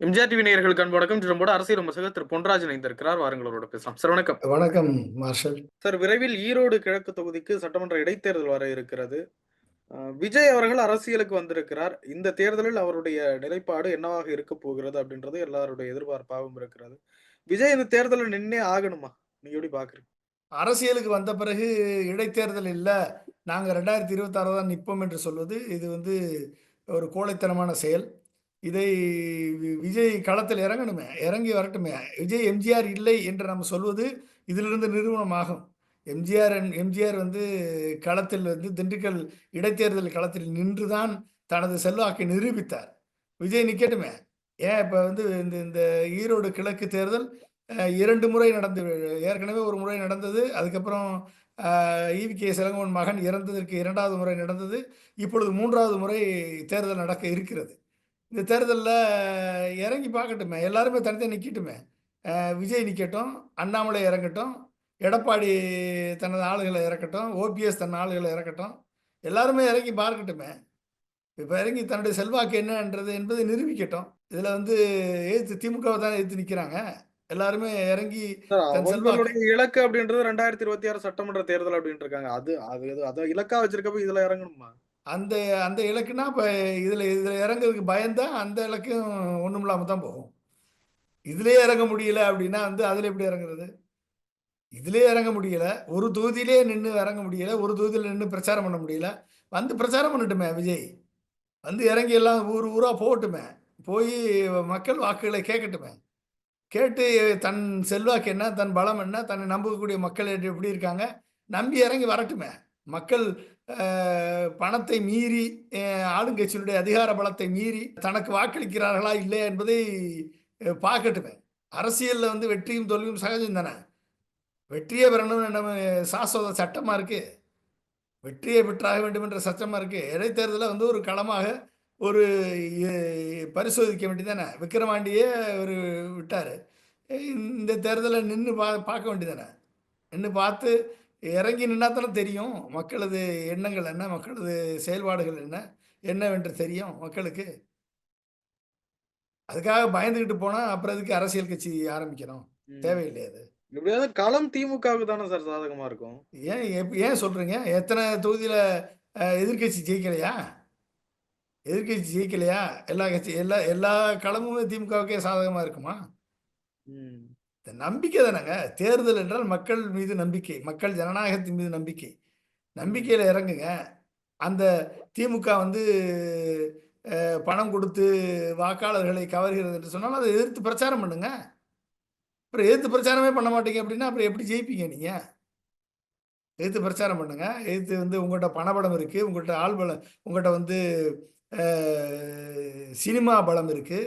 MGR TV நேயர்களுக்கு அன்பு வணக்கம். நம்மோட அரசியல் விமர்சகர் திரு பொன்ராஜ் இணைந்திருக்கிறார். வாருங்கள் அவரோட பேசலாம். சார் வணக்கம். வணக்கம் மார்ஷல். சார் விரைவில் ஈரோடு கிழக்கு தொகுதிக்கு சட்டமன்ற இடைத்தேர்தல் வர இருக்கிறது. விஜய் அவர்கள் அரசியலுக்கு வந்திருக்கிறார். இந்த தேர்தலில் அவருடைய நிலைப்பாடு என்னவாக இருக்கப் போகிறது அப்படின்றது எல்லாருடைய எதிர்பார்ப்பாகவும் இருக்கிறது. விஜய் இந்த தேர்தலில் நின்னே ஆகணுமா? நீங்க எப்படி பார்க்குறீங்க? அரசியலுக்கு வந்த பிறகு இடைத்தேர்தல் இல்ல, நாங்க 2026 தான் நிற்போம் என்று சொல்வது, இது ஒரு கோழைத்தனமான செயல். இதை விஜய் களத்தில் இறங்கணுமே, இறங்கி வரட்டுமே. விஜய் எம்ஜிஆர் இல்லை என்று நம்ம சொல்வது இதிலிருந்து நிரூபணமாகும். எம்ஜிஆர் களத்தில் திண்டுக்கல் இடைத்தேர்தல் களத்தில் நின்றுதான் தனது செல்வாக்கை நிரூபித்தார். விஜய் நிக்கட்டுமே. ஏன் இப்ப இந்த இந்த ஈரோடு கிழக்கு தேர்தல் 2 முறை ஏற்கனவே ஒரு முறை நடந்தது. அதுக்கப்புறம் ஈவி.கே. இளங்கோவன் மகன் இறந்ததற்கு 2வது முறை நடந்தது. இப்பொழுது 3வது முறை தேர்தல் நடக்க இருக்கிறது. இந்த தேர்தல்ல இறங்கி பார்க்கட்டுமே. எல்லாருமே தனித்தனி நிக்கட்டுமே. விஜய் நிக்கட்டும், அண்ணாமலை இறங்கட்டும், எடப்பாடி தனது ஆளுகள இறக்கட்டும், ஓபிஎஸ் தன் ஆளுகள இறக்கட்டும். எல்லாருமே இறங்கி பார்க்கட்டுமே. இப்ப இறங்கி தன்னுடைய செல்வாக்கு என்னன்றது என்பதை நிரூபிக்கட்டும். இதுல எதிர்த்து திமுகவை தான் எதிர்த்து நிக்கிறாங்க. எல்லாருமே இறங்கி சார் தன் செல்வாக்கு அவங்களுடைய இலக்கு அப்படின்றது 2026 சட்டமன்ற தேர்தல் அப்படின்ட்டு இருக்காங்க. அது அது அத இலக்கா வச்சிருக்கப்ப இதுல இறங்கணுமா? அந்த அந்த இலக்குனா இப்ப இதுல இதுல இறங்குறதுக்கு பயந்தா அந்த இலக்கும் ஒண்ணுமில்லாம தான் போகும். இதுலயே இறங்க முடியல அப்படின்னா அதுல எப்படி இறங்குறது? இதுலயே இறங்க முடியல. ஒரு தொகுதியிலே நின்னு இறங்க முடியல. ஒரு தொகுதியில நின்னு பிரச்சாரம் பண்ண முடியல. பிரச்சாரம் பண்ணட்டுமே விஜய். இறங்கி எல்லாம் ஊர் ஊரா போகட்டுமே. போய் மக்கள் வாக்குகளை கேட்கட்டுமே. கேட்டு தன் செல்வாக்கு என்ன, தன் பலம் என்ன, தன்னை நம்பக்கூடிய மக்கள் எப்படி இருக்காங்க, நம்பி இறங்கி வரட்டுமே. மக்கள் பணத்தை மீறி, ஆளுங்கட்சியினுடைய அதிகார பலத்தை மீறி தனக்கு வாக்களிக்கிறார்களா இல்லையா என்பதை பார்க்கட்டுமே. அரசியல்ல வெற்றியும் தோல்வியும் சகஜம் தானே. வெற்றியே பெறணும்னு நம்ம சாஸ்வத சட்டமா இருக்கு. வெற்றியை பெற்றாக வேண்டும் என்ற சட்டமா இருக்கு. இடைத்தேர்தலில் ஒரு களமாக ஒரு பரிசோதிக்க வேண்டியதானே. விக்கிரவாண்டியே விட்டாரு. இந்த தேர்தலில் நின்று பார்க்க வேண்டியதானே. நின்று பார்த்து இறங்கி நின்னா தானே தெரியும் மக்களது எண்ணங்கள் என்ன, மக்களது செயல்பாடுகள் என்ன, என்னவென்று தெரியும் மக்களுக்கு. அதுக்காக பயந்துகிட்டு போனா அப்புறம் எதுக்கு அரசியல் கட்சி ஆரம்பிக்கணும்? தேவையில்லை அது. எப்படியாவது களம் திமுகவுக்கு தானே சார் சாதகமா இருக்கும். ஏன் சொல்றீங்க? எத்தனை தொகுதியில எதிர்க்கட்சி ஜெயிக்கலையா? எதிர்க்கட்சி ஜெயிக்கலையா? எல்லா களமுமே திமுகவுக்கே சாதகமா இருக்குமா? நம்பிக்கை தானேங்க. தேர்தல் என்றால் மக்கள் மீது நம்பிக்கை, மக்கள் ஜனநாயகத்தின் மீது நம்பிக்கை. நம்பிக்கையில இறங்குங்க. அந்த திமுக பணம் கொடுத்து வாக்காளர்களை கவர்கிறது என்று சொன்னால் அதை எதிர்த்து பிரச்சாரம் பண்ணுங்க. அப்புறம் எதிர்த்து பிரச்சாரமே பண்ண மாட்டீங்க அப்படின்னா அப்புறம் எப்படி ஜெயிப்பீங்க நீங்க? எதிர்த்து பிரச்சாரம் பண்ணுங்க. எதிர்த்து உங்கள்கிட்ட பணபலம் இருக்கு, உங்கள்கிட்ட ஆள் பலம், உங்கள்கிட்ட சினிமா பலம் இருக்கு,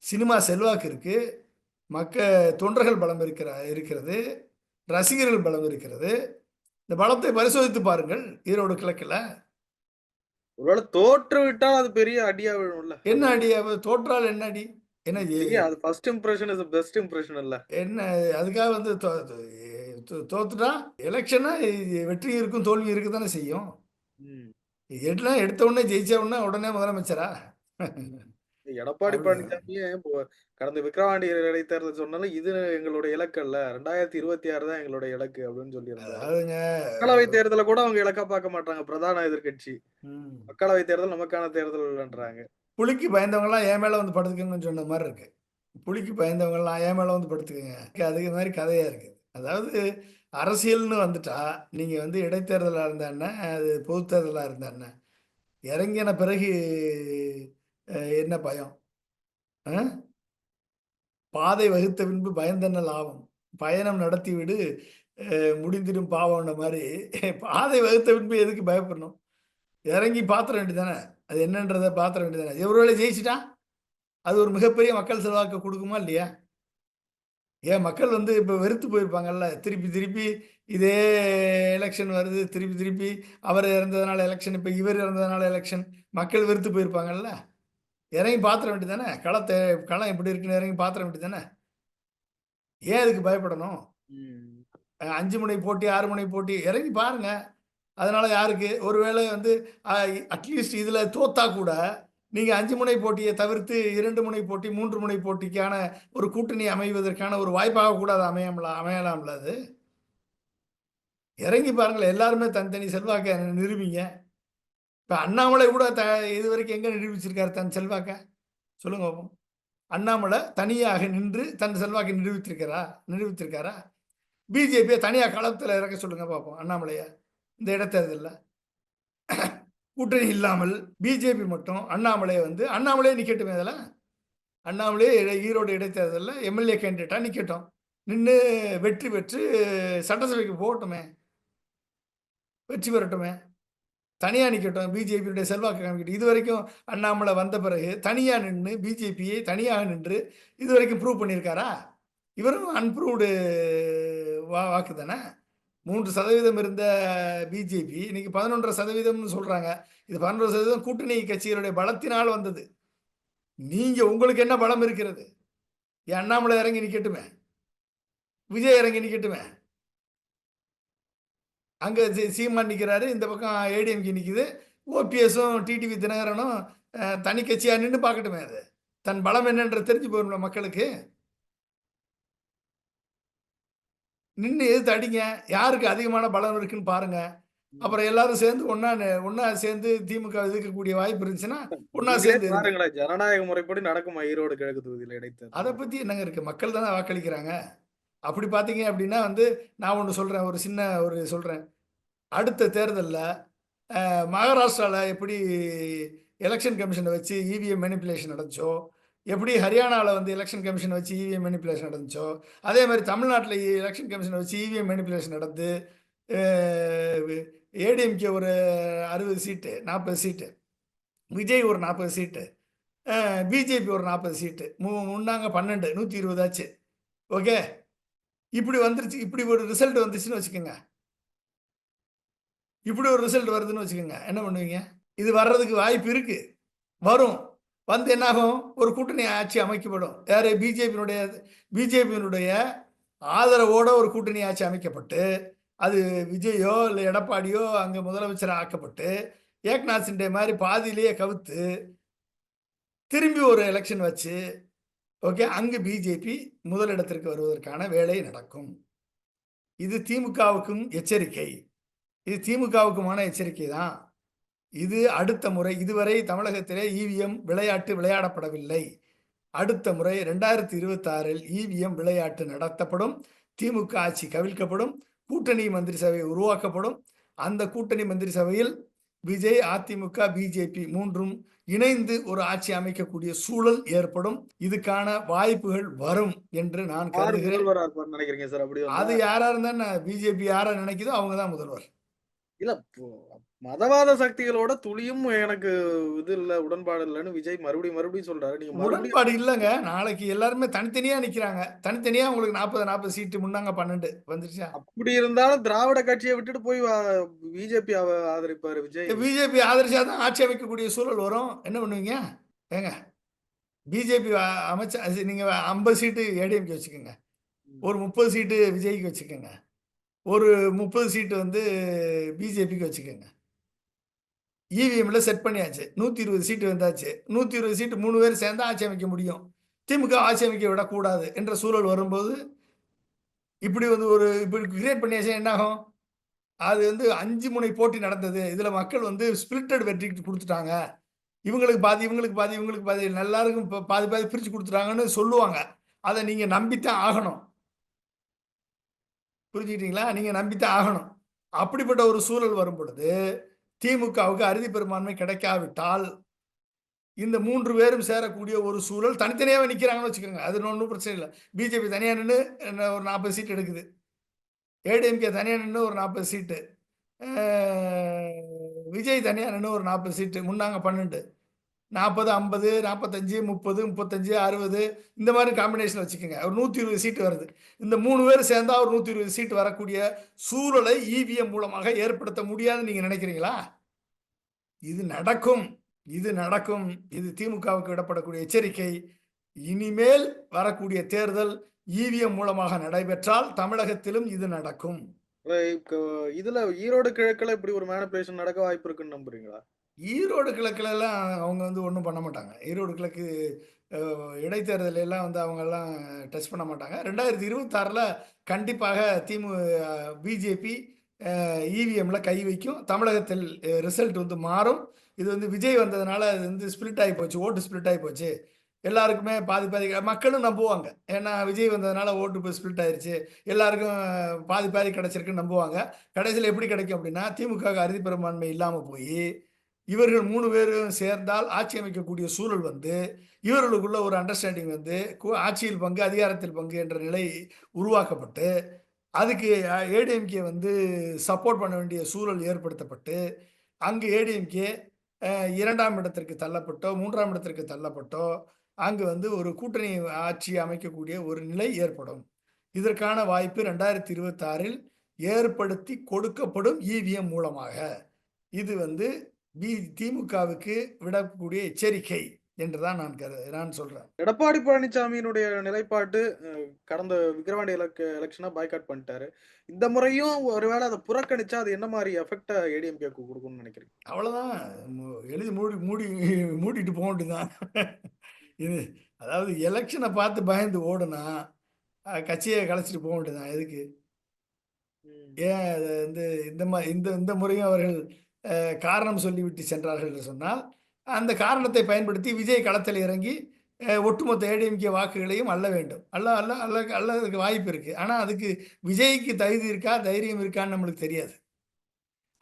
சினிமா செல்வாக்கு இருக்கு, தொண்டர்கள் பலம் இருக்கிறது, ரசிகர்கள் பலம் இருக்கிறது. இந்த பலத்தை பரிசோதித்து பாருங்கள். ஈரோடு கிழக்கில் ஒருவேளை தோற்று விட்டால் அது பெரிய அடியா விழும்ல. என்ன அடி? தோற்றால் என்ன அடி? என்ன அது first impression is best impression இல்ல. என்ன அதுக்காக தோத்துட்டா எலெக்ஷனா வெற்றி இருக்கும், தோல்வி இருக்கு தானே செய்யும். எடுத்த உடனே ஜெயிச்ச உடனே முதலமைச்சரா? எடப்பாடி பழனிசாமியே கடந்த விக்கிரவாண்டி இடைத்தேர்தல் சொன்னாலும் இது எங்களுடைய இலக்கு அல்ல, 2026 தான் எங்களுடைய இலக்கு அப்படின்னு சொல்லியிருந்தாங்க. மக்களவை தேர்தலை கூட அவங்க இலக்கா பார்க்க மாட்டாங்க. பிரதான எதிர்கட்சி மக்களவை தேர்தல் நமக்கான தேர்தல் இல்லைன்றாங்க. புலிக்கு பயந்தவங்க எல்லாம் என் மேல படுத்துக்கங்கன்னு சொன்ன மாதிரி இருக்கு. புலிக்கு பயந்தவங்க எல்லாம் என் மேல படுத்துக்கங்க. அதுக்கு மாதிரி கதையா இருக்கு. அதாவது அரசியல்னு வந்துட்டா நீங்க இடைத்தேர்தலா இருந்தா என்ன, அது பொது தேர்தலா இருந்தா என்ன, இறங்கின பிறகு என்ன பயம்? பாதை வகுத்த பின்பு பயந்தென்ன லாபம், பயணம் நடத்தி விடு முடிந்திடும் பாவம்ன்ற மாதிரி. பாதை வகுத்த பின்பு எதுக்கு பயப்படணும்? இறங்கி பாத்திர வேண்டியதானே. அது என்னன்றதை பாத்திர வேண்டியதானே. ஒருவேளை ஜெயிச்சுட்டா அது ஒரு மிகப்பெரிய மக்கள் செல்வாக்கு கொடுக்குமா இல்லையா? ஏன் மக்கள் இப்போ வெறுத்து போயிருப்பாங்கல்ல. திருப்பி திருப்பி இதே எலெக்ஷன் வருது, திருப்பி திருப்பி அவர் இறந்ததுனால எலெக்ஷன், இப்போ இவர் இறந்ததுனால எலெக்ஷன், மக்கள் வெறுத்து போயிருப்பாங்கல்ல. இறங்கி பாத்திர வேண்டியதானே. களம் எப்படி இருக்குன்னு இறங்கி பாத்திர வேண்டியதானே. ஏன் அதுக்கு பயப்படணும்? 5 முனை போட்டி, 6 முனை போட்டி, இறங்கி பாருங்க. அதனால யாருக்கு ஒருவேளை அட்லீஸ்ட் இதுல தோத்தா கூட நீங்க 5 முனை போட்டியை தவிர்த்து 2 முனை போட்டி, 3 முனை போட்டிக்கான ஒரு கூட்டணி அமைவதற்கான ஒரு வாய்ப்பாக கூட அது அமையலாம்ல அது. இறங்கி பாருங்களேன். எல்லாருமே தனித்தனி செல்வாக்க நிரூபிங்க. இப்ப அண்ணாமலை கூட இதுவரைக்கும் எங்க நிரூபிச்சிருக்காரு தன் செல்வாக்க? சொல்லுங்க பாப்போம். அண்ணாமலை தனியாக நின்று தன் செல்வாக்கை நிரூபித்திருக்காரா? பிஜேபியை தனியா களத்துல இறக்க சொல்லுங்க பாப்போம் அண்ணாமலைய. இந்த இடைத்தேர்தல்ல கூட்டணி இல்லாமல் பிஜேபி மட்டும் அண்ணாமலையே நிக்கட்டுமே அதில். அண்ணாமலையே ஈரோடு இடைத்தேர்தலில் எம்எல்ஏ கேண்டிடேட்டா நிக்கட்டும். நின்று வெற்றி பெற்று சட்டசபைக்கு போகட்டுமே, வெற்றி பெறட்டுமே. தனியாக நிற்கட்டும், பிஜேபியுடைய செல்வாக்கு காமிக்கட்டும். இது வரைக்கும் அண்ணாமலை வந்த பிறகு தனியாக நின்று பிஜேபியை தனியாக நின்று இது வரைக்கும் ப்ரூவ் பண்ணியிருக்காரா? இவரும் அன்ப்ரூவ்டு வாக்கு தானே. 3% இருந்த பிஜேபி இன்னைக்கு 11.5% சொல்றாங்க. இது 11% கூட்டணி கட்சிகளுடைய பலத்தினால் வந்தது. நீங்க உங்களுக்கு என்ன பலம் இருக்கிறது? அண்ணாமலை இறங்கி நிக்கட்டுமே, விஜய் இறங்கி நிக்கட்டுமே. அங்க சீமான் நிக்கிறாரு, இந்த பக்கம் ஏடிஎம்கே நிக்குது. ஓபிஎஸும் டிடிவி தினகரனும் தனி கட்சியா நின்று பார்க்கட்டுமே. அது தன் பலம் என்னன்ற தெரிஞ்சு போயிரும்ல மக்களுக்கு. நின்று எதிர்த்து அடிங்க, யாருக்கு அதிகமான பலம் இருக்குன்னு பாருங்க. அப்புறம் எல்லாரும் சேர்ந்து ஒன்னா சேர்ந்து திமுக எதிர்க்கக்கூடிய வாய்ப்பு இருந்துச்சுன்னா ஒன்னா சேர்ந்து பாருங்களேன். ஜனநாயக முறைப்படி நடக்குமா ஈரோடு கிழக்கு தொகுதியில் இடைத்தேர்தல்? அதை பத்தி என்னங்க இருக்கு? மக்கள் தானே வாக்களிக்கிறாங்க. அப்படி பாத்தீங்க அப்படின்னா நான் ஒன்று சொல்றேன், ஒரு சின்ன சொல்றேன். அடுத்த தேர்தலில் மகாராஷ்டிராவில் எப்படி எலெக்ஷன் கமிஷனை வச்சு இவிஎம் மேனிப்புலேஷன் நடந்துச்சோ, எப்படி ஹரியானாவில் எலெக்ஷன் கமிஷனை வச்சு இவிஎம் மேனிப்புலேஷன் நடந்துச்சோ, அதே மாதிரி தமிழ்நாட்டில் எலெக்ஷன் கமிஷனை வச்சு இவிஎம் மேனிப்புலேஷன் நடந்து ஏடிஎம்கே ஒரு 60 சீட்டு, 40 சீட்டு, விஜய் ஒரு 40 சீட்டு, பிஜேபி ஒரு 40 சீட்டு, முன்னாங்க 12, 120 ஆச்சு. ஓகே, இப்படி வந்துருச்சு. இப்படி ஒரு ரிசல்ட் வந்துச்சுன்னு வச்சுக்கோங்க. இப்படி ஒரு ரிசல்ட் வருதுன்னு வச்சுக்கோங்க, என்ன பண்ணுவீங்க? இது வர்றதுக்கு வாய்ப்பு இருக்கு, வரும். என்னாகும்? ஒரு கூட்டணி ஆட்சி அமைக்கப்படும். யாரு? பிஜேபியினுடைய ஆதரவோட ஒரு கூட்டணி ஆட்சி அமைக்கப்பட்டு, அது விஜயோ இல்லை எடப்பாடியோ அங்கே முதலமைச்சராக ஆக்கப்பட்டு, ஏக்நாத் சிண்டே மாதிரி பாதியிலேயே கவுத்து திரும்பி ஒரு எலெக்ஷன் வச்சு, ஓகே, அங்கு பிஜேபி முதலிடத்திற்கு வருவதற்கான வேலை நடக்கும். இது திமுகவுக்கும் எச்சரிக்கை. இது திமுகவுக்குமான எச்சரிக்கை தான். இது அடுத்த முறை, இதுவரை தமிழகத்திலே இவிஎம் விளையாட்டு விளையாடப்படவில்லை. அடுத்த முறை 2026 இவிஎம் விளையாட்டு நடத்தப்படும். திமுக ஆட்சி கவிழ்க்கப்படும். கூட்டணி மந்திரி சபை உருவாக்கப்படும். அந்த கூட்டணி மந்திரி சபையில் விஜய், அதிமுக, பிஜேபி மூன்றும் இணைந்து ஒரு ஆட்சி அமைக்கக்கூடிய சூழல் ஏற்படும். இதுக்கான வாய்ப்புகள் வரும் என்று நான் கருதுகிறேன். அது யாரா இருந்தா பிஜேபி யாரா நினைக்குதோ அவங்க தான் முதல்வர். இல்ல, மதவாத சக்திகளோட துளியும் எனக்கு இது இல்ல, உடன்பாடு இல்லன்னு விஜய் மறுபடியும் சொல்றாரு. நீங்க உடன்பாடு இல்லங்க. நாளைக்கு எல்லாருமே தனித்தனியா நிக்கிறாங்க. தனித்தனியா உங்களுக்கு 40 சீட்டு, முன்னாங்க 12 வந்துருச்சா? அப்படி இருந்தாலும் திராவிட கட்சியை விட்டுட்டு போய் பிஜேபி ஆதரிப்பாரு விஜய். பிஜேபி ஆதரிச்சாதான் ஆட்சி அமைக்கக்கூடிய சூழல் வரும். என்ன பண்ணுவீங்க? ஏங்க, பிஜேபி அமைச்சா நீங்க 50 சீட்டு ஏடிஎம்கே வச்சுக்கோங்க, ஒரு 30 சீட்டு விஜய்க்கு வச்சுக்கோங்க, ஒரு 30 சீட்டு பிஜேபிக்கு வச்சுக்கோங்க. இவிஎம்ல செட் பண்ணியாச்சு. 120 சீட்டு வந்தாச்சு. 120 சீட்டு 3 பேர் சேர்ந்தா ஆட்சி அமைக்க முடியும். திமுக ஆட்சி அமைக்க விடக்கூடாது என்ற சூழல் வரும்போது இப்படி இப்படி கிரியேட் பண்ணியாச்சு. என்ன ஆகும்? அது 5 முனை போட்டி நடந்தது. இதுல மக்கள் ஸ்பிளிட்டட் வெர்டிக்ட் கொடுத்துட்டாங்க. இவங்களுக்கு பாதி, இவங்களுக்கு பாதி, இவங்களுக்கு பாதி, எல்லாருக்கும் பாதி பாதி பிரிச்சு கொடுத்துட்டாங்கன்னு சொல்லுவாங்க. அதை நீங்க நம்பித்தான் ஆகணும். புரிஞ்சுக்கிட்டீங்களா? நீங்க நம்பித்தான் ஆகணும். அப்படிப்பட்ட ஒரு சூழல் வரும் பொழுது திமுகவுக்கு அறுதி பெரும்பான்மை கிடைக்காவிட்டால் இந்த 3 பேரும் சேரக்கூடிய ஒரு சூழல் தனித்தனியாக நிற்கிறாங்கன்னு வச்சுக்கோங்க. அது ஒன்றும் பிரச்சனை இல்லை. பிஜேபி தனியாக நின்று ஒரு 40 சீட் எடுக்குது. ஏடிஎம்கே தனியாக நின்று ஒரு 40 சீட்டு, விஜய் தனியாக நின்று ஒரு 40 சீட்டு, முன்னாங்க 12, 40, 50, 45, 30, 35, 60 இந்த மாதிரி காம்பினேஷன் வச்சுக்கோங்க. ஒரு 120 சீட்டு வருது. இந்த 3 பேர் சேர்ந்தா ஒரு 120 சீட்டு வரக்கூடிய சூழலை இவிஎம் மூலமாக ஏற்படுத்த முடியாதுன்னு நீங்க நினைக்கிறீங்களா? இது நடக்கும். இது நடக்கும். இது திமுகவுக்கு விடப்படக்கூடிய எச்சரிக்கை. இனிமேல் வரக்கூடிய தேர்தல் இவிஎம் மூலமாக நடைபெற்றால் தமிழகத்திலும் இது நடக்கும். இதுல ஈரோடு கிழக்குல இப்படி ஒரு மேனிபுலேஷன் நடக்க வாய்ப்பு இருக்குன்னு நம்புறீங்களா? ஈரோடு கிழக்குலலாம் அவங்க வந்து ஒண்ணும் பண்ண மாட்டாங்க. ஈரோடு கிழக்கு இடைத்தேர்தல் எல்லாம் வந்து அவங்கலாம் டச் பண்ண மாட்டாங்க. 2026ல கண்டிப்பாக பிஜேபி இவிஎம்ல கை வைக்கும். தமிழகத்தில் ரிசல்ட் வந்து மாறும். இது வந்து விஜய் வந்ததுனால அது வந்து ஸ்ப்ளிட் ஆயி போச்சு. ஓட்டு ஸ்ப்ளிட் ஆயி போச்சு. எல்லாருக்குமே பாதி பாதி மக்களும் நம்புவாங்க. ஏன்னா விஜய் வந்ததுனால ஓட்டு இப்ப ஸ்ப்ளிட் ஆயிருச்சு. எல்லாருக்கும் பாதி பாதி கிடைச்சிருக்குன்னு நம்புவாங்க. கடைசியில எப்படி கிடைக்கும் அப்படின்னா, திமுகவுக்கு அறுதி பெரும்பான்மை இல்லாம போயி, இவர்கள் 3 பேரும் சேர்ந்தால் ஆட்சி அமைக்கக்கூடிய சூழல் வந்து, இவர்களுக்குள்ள ஒரு அண்டர்ஸ்டாண்டிங் வந்து, ஆட்சியில் பங்கு, அதிகாரத்தில் பங்கு என்ற நிலை உருவாக்கப்பட்டு, அதுக்கு ஏடிஎம்கே வந்து சப்போர்ட் பண்ண வேண்டிய சூழல் ஏற்படுத்தப்பட்டு, அங்கு ஏடிஎம்கே 2ஆம் இடத்திற்கு தள்ளப்பட்டோ, 3ஆம் இடத்திற்கு தள்ளப்பட்டோ, அங்கு வந்து ஒரு கூட்டணி ஆட்சி அமைக்கக்கூடிய ஒரு நிலை ஏற்படும். இதற்கான வாய்ப்பு 2026ல் ஏற்படுத்தி கொடுக்கப்படும் இவிஎம் மூலமாக. இது வந்து திமுகவுக்கு விடக்கூடிய எச்சரிக்கை என்று தான் நான் சொல்றேன். எடப்பாடி பழனிசாமியினுடைய நிலைப்பாட்டு கடந்த விக்கிரவாண்டி எலெக்ஷனை பாய்காட் பண்ணிட்டாரு. இந்த முறையும் ஒருவேளை அதை புறக்கணிச்சா அது என்ன மாதிரி எஃபெக்ட ஏடிஎம்கேக்கு கொடுக்கும்னு நினைக்கிறீங்க? அவ்வளவுதான். எழுதி மூடி மூடி மூடிட்டு போக வேண்டியதுதான். இது அதாவது எலெக்ஷனை பார்த்து பயந்து ஓடுனா கட்சியை கலைச்சிட்டு போக வேண்டியதுதான். எதுக்கு? ஏன் அது வந்து இந்த மாதிரி இந்த இந்த முறையும் அவர்கள் காரணம் சொல்லிவிட்டு சென்றார்கள் என்று சொன்னால், அந்த காரணத்தை பயன்படுத்தி விஜய் களத்தில் இறங்கி ஒட்டுமொத்த ஏடிஎம்கே வாக்குகளையும் அள்ள வேண்டும். அள்ளறதுக்கு வாய்ப்பு இருக்கு. ஆனா அதுக்கு விஜய்க்கு தகுதி இருக்கா, தைரியம் இருக்கான்னு நம்மளுக்கு தெரியாது.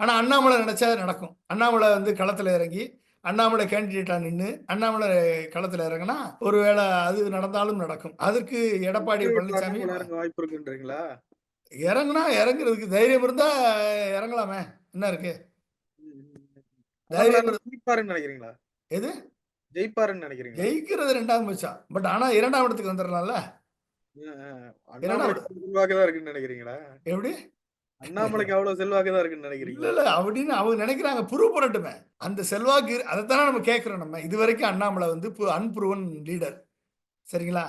ஆனா அண்ணாமலை நினைச்சா நடக்கும். அண்ணாமலை வந்து களத்துல இறங்கி, அண்ணாமலை கேண்டிடேட்டா நின்னு, அண்ணாமலை களத்துல இறங்குனா, ஒருவேளை அது நடந்தாலும் நடக்கும். அதற்கு எடப்பாடி பழனிசாமி இறங்க வாய்ப்பு இருக்குன்றீங்களா? இறங்குனா இறங்குறதுக்கு தைரியம் இருந்தா இறங்கலாமே. என்ன இருக்கு? தைரியம் ஜெயிப்பாருன்னு நினைக்கிறீங்களா? எது? ஜெயிப்பாருன்னு நினைக்கிறீங்களா? ஜெயிக்கிறது 2வது பட்சம். பட் ஆனா 2ஆம் இடத்துக்கு வந்துரலாம்ல. அண்ணாமலைக்கு செல்வாக்கு தான் இருக்குன்னு நினைக்கிறீங்களா? எப்படி? அண்ணாமலைக்கு அவ்வளவு செல்வாக்கு தான் இருக்குன்னு இல்ல, நினைக்கிறீங்களா? இல்ல. அப்படின்னு அவங்க நினைக்கிறாங்க. ப்ரூவ் பண்ணட்டுமே. அந்த செல்வாக்கு அதத்தானே நம்ம கேட்கிறோம் நம்ம. இதுவரைக்கும் அண்ணாமலை வந்து அன்ப்ரூவன் லீடர். சரிங்களா?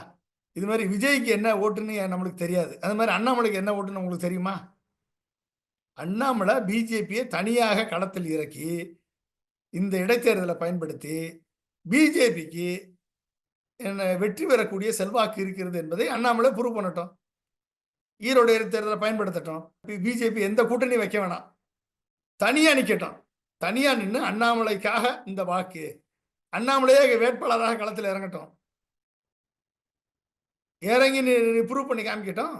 இது மாரி விஜய்க்கு என்ன ஓட்டுன்னு நம்மளுக்கு தெரியாது. அது மாரி அண்ணாமலைக்கு என்ன ஓட்டுன்னு உங்களுக்கு தெரியுமா? அண்ணாமலை பிஜேபிய தனியாக களத்தில் இறக்கி, இந்த இடைத்தேர்தலை பயன்படுத்தி, பிஜேபிக்கு வெற்றி பெறக்கூடிய செல்வாக்கு இருக்கிறது என்பதை அண்ணாமலை ப்ரூவ் பண்ணட்டும். ஈரோடு இடைத்தேர்தலை பயன்படுத்தட்டும். பிஜேபி எந்த கூட்டணியும் வைக்க வேணாம். தனியா நிக்கட்டும். தனியா நின்னு அண்ணாமலைக்காக இந்த வாக்கு. அண்ணாமலையே வேட்பாளராக களத்தில் இறங்கட்டும். இறங்கி ப்ரூவ் பண்ணி காமிக்கட்டும்.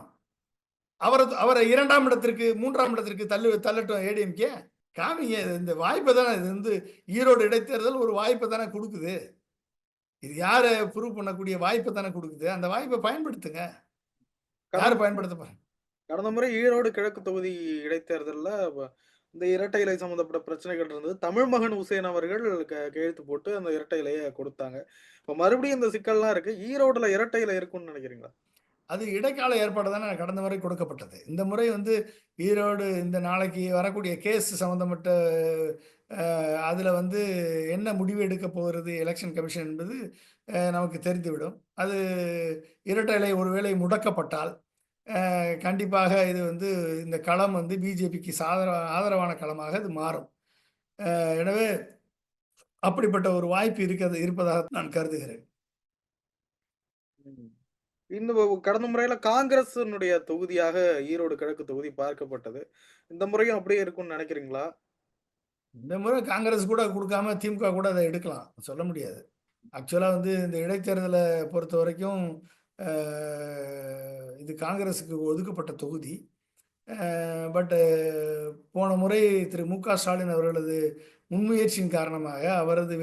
அவரை 2ஆம் இடத்திற்கு 3ஆம் இடத்திற்கு தள்ளட்டும் ஏடிஎம்கே. காமிங்க. இந்த வாய்ப்பை தானே இது வந்து ஈரோடு இடைத்தேர்தல் ஒரு வாய்ப்பை தானே கொடுக்குது. இது யாரை ப்ரூவ் பண்ணக்கூடிய வாய்ப்பை தானே கொடுக்குது. அந்த வாய்ப்பை பயன்படுத்துங்க. யார் பயன்படுத்த போறாங்க? கடந்த முறை ஈரோடு கிழக்கு தொகுதி இடைத்தேர்தல்ல இந்த இரட்டை இலை சம்பந்தப்பட்ட பிரச்சனைகள் இருந்தது. தமிழ் மகன் உசேன் அவர்கள் கையெழுத்து போட்டு அந்த இரட்டை இலையை கொடுத்தாங்க. இப்ப மறுபடியும் இந்த சிக்கல்லாம் இருக்கு. ஈரோடுல இரட்டை இலை இருக்கும்னு நினைக்கிறீங்களா? அது இடைக்கால ஏற்பாடு தானே கடந்த முறை கொடுக்கப்பட்டது. இந்த முறை வந்து ஈரோடு இந்த நாளைக்கு வரக்கூடிய கேஸ் சம்பந்தப்பட்ட அதில் வந்து என்ன முடிவு எடுக்க போகிறது எலெக்ஷன் கமிஷன் என்பது நமக்கு தெரிந்துவிடும். அது இரட்டை இலை ஒருவேளை முடக்கப்பட்டால் கண்டிப்பாக இது வந்து இந்த களம் வந்து பிஜேபிக்கு ஆதரவான களமாக இது மாறும். எனவே அப்படிப்பட்ட ஒரு வாய்ப்பு இருப்பதாக நான் கருதுகிறேன். இந்த கடந்த முறையில காங்கிரஸினுடைய தொகுதியாக ஈரோடு கிழக்கு தொகுதி பார்க்கப்பட்டது. இந்த முறையும் அப்படியே இருக்கும்னு நினைக்கிறீங்களா? இந்த முறை காங்கிரஸ் கூட கொடுக்காம திமுக கூட அதை எடுக்கலாம். சொல்ல முடியாது. ஆக்சுவலா வந்து இந்த இடைத்தேர்தலை பொறுத்த வரைக்கும் இது காங்கிரஸுக்கு ஒதுக்கப்பட்ட தொகுதி. பட் போன முறை திரு மு.க. ஸ்டாலின் அவர்களது முன்முயற்சியின் காரணமாக, அவரது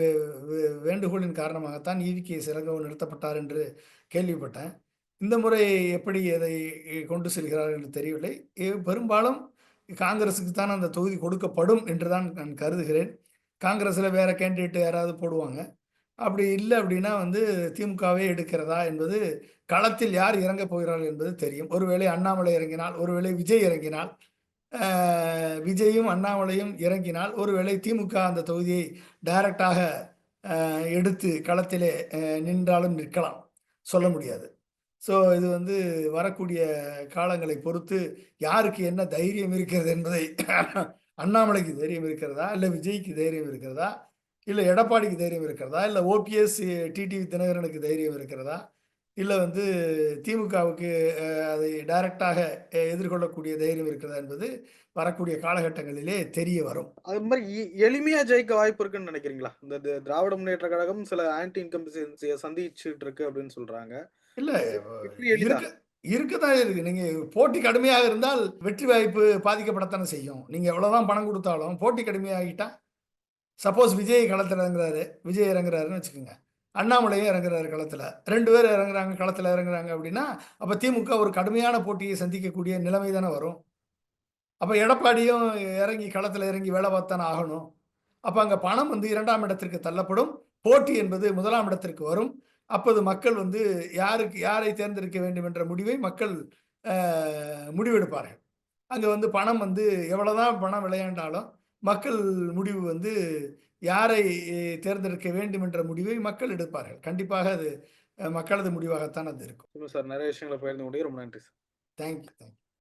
வேண்டுகோளின் காரணமாகத்தான் ஈவி.கே. இளங்கோவன் நிறுத்தப்பட்டார் என்று கேள்விப்பட்டேன். இந்த முறை எப்படி அதை கொண்டு செல்கிறார்கள் என்று தெரியவில்லை. பெரும்பாலும் காங்கிரஸுக்கு தான் அந்த தொகுதி கொடுக்கப்படும் என்று தான் நான் கருதுகிறேன். காங்கிரஸில் வேற கேண்டிடேட் யாராவது போடுவாங்க. அப்படி இல்லை அப்படின்னா வந்து திமுகவே எடுக்கிறதா என்பது களத்தில் யார் இறங்கப் போகிறார்கள் என்பது தெரியும். ஒருவேளை அண்ணாமலை இறங்கினால், ஒருவேளை விஜய் இறங்கினால், விஜயும் அண்ணாமலையும் இறங்கினால், ஒருவேளை திமுக அந்த தொகுதியை டைரக்டாக எடுத்து களத்திலே நின்றாலும் நிற்கலாம். சொல்ல முடியாது. ஸோ இது வந்து வரக்கூடிய காலங்களை பொறுத்து யாருக்கு என்ன தைரியம் இருக்கிறது என்பதை அண்ணாமலைக்கு தைரியம் இருக்கிறதா, இல்லை விஜய்க்கு தைரியம் இருக்கிறதா, இல்ல எடப்பாடிக்கு தைரியம் இருக்கிறதா? இல்ல ஓபிஎஸ், டிடிவி தினகரனுக்கு தைரியம் இருக்கிறதா? இல்ல வந்து திமுகவுக்கு அதை டைரக்ட்டாக எதிர்கொள்ளக்கூடிய தைரியம் இருக்கிறதா என்பது வரக்கூடிய காலகட்டங்களிலே தெரிய வரும். அது மாரி எளிமையா ஜெயிக்க வாய்ப்பு இருக்குன்னு நினைக்கிறீங்களா? இந்த திராவிட முன்னேற்ற கழகம் சில ஆன்டி இன்கம்பன்சிய சந்திச்சுட்டு இருக்கு அப்படின்னு சொல்றாங்க. இல்ல வெற்றி எளிதா? இருக்க இருக்கத்தான் இருக்கு. நீங்க போட்டி கடுமையாக இருந்தால் வெற்றி வாய்ப்பு பாதிக்கப்படத்தானே செய்யும். நீங்க எவ்வளவுதான் பணம் குடுத்தாலும் போட்டி கடுமையாகிட்டா, சப்போஸ் விஜய் களத்துல இறங்குறாரு. விஜய் இறங்குறாருன்னு வச்சுக்கங்க. அண்ணாமலையும் இறங்குறாரு களத்துல. 2 பேர் இறங்குறாங்க, களத்துல இறங்குறாங்க அப்படின்னா, அப்ப திமுக ஒரு கடுமையான போட்டியை சந்திக்கக்கூடிய நிலைமை தானே வரும். அப்ப எடப்பாடியும் இறங்கி களத்துல இறங்கி வேலை பார்த்துதானே ஆகணும். அப்ப அங்க பணம் வந்து 2ஆம் இடத்திற்கு தள்ளப்படும். போட்டி என்பது 1ஆம் இடத்திற்கு வரும். அப்போது மக்கள் வந்து யாரை தேர்ந்தெடுக்க வேண்டும் என்ற முடிவை மக்கள் அ முடிவெடுப்பார்கள். அங்க வந்து பணம் வந்து எவ்வளவுதான் பணம் விளையாண்டாலும், மக்கள் முடிவு வந்து யாரை தேர்ந்தெடுக்க வேண்டும் என்ற முடிவை மக்கள் எடுப்பார்கள். கண்டிப்பாக அது மக்களது முடிவாகத்தான் அது இருக்கும். சார் நெறைய விஷயங்கள பகிர்ந்து கொண்டீங்க. ரொம்ப நன்றி சார். Thank you.